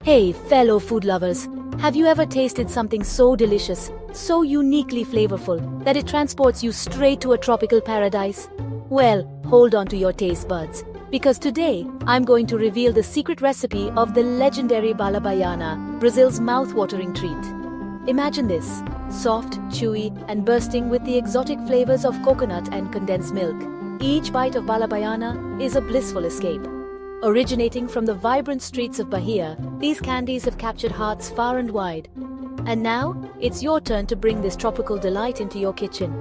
Hey, fellow food lovers, have you ever tasted something so delicious, so uniquely flavorful, that it transports you straight to a tropical paradise? Well, hold on to your taste buds, because today I'm going to reveal the secret recipe of the legendary Bala Baiana, Brazil's mouth-watering treat. Imagine this: soft, chewy, and bursting with the exotic flavors of coconut and condensed milk. Each bite of Bala Baiana is a blissful escape. Originating from the vibrant streets of Bahia, these candies have captured hearts far and wide. And now, it's your turn to bring this tropical delight into your kitchen.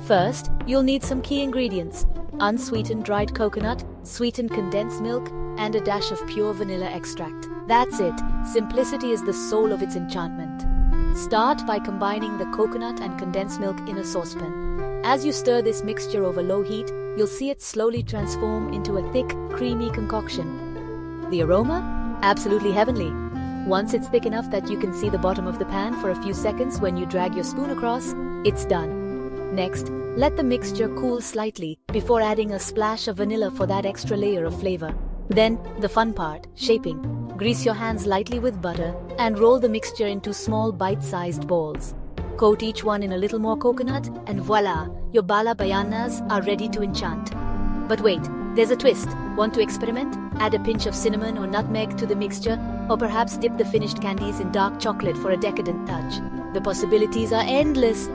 First, you'll need some key ingredients: unsweetened dried coconut, sweetened condensed milk, and a dash of pure vanilla extract. That's it. Simplicity is the soul of its enchantment. Start by combining the coconut and condensed milk in a saucepan. As you stir this mixture over low heat, you'll see it slowly transform into a thick, creamy concoction. The aroma? Absolutely heavenly. Once it's thick enough that you can see the bottom of the pan for a few seconds when you drag your spoon across, it's done. Next, let the mixture cool slightly before adding a splash of vanilla for that extra layer of flavor. Then, the fun part, shaping. Grease your hands lightly with butter and roll the mixture into small bite-sized balls. Coat each one in a little more coconut, and voila, your Bala Bayanas are ready to enchant. But wait, there's a twist. Want to experiment? Add a pinch of cinnamon or nutmeg to the mixture, or perhaps dip the finished candies in dark chocolate for a decadent touch. The possibilities are endless.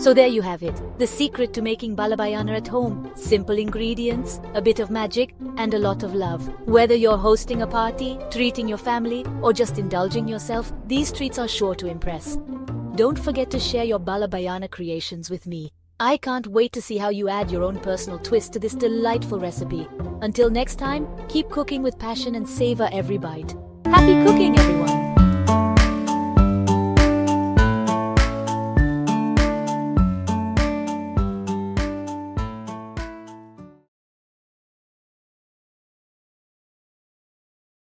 So there you have it, the secret to making Bala Baiana at home. Simple ingredients, a bit of magic, and a lot of love. Whether you're hosting a party, treating your family, or just indulging yourself, these treats are sure to impress. Don't forget to share your Bala Baiana creations with me. I can't wait to see how you add your own personal twist to this delightful recipe. Until next time, keep cooking with passion and savor every bite. Happy cooking, everyone!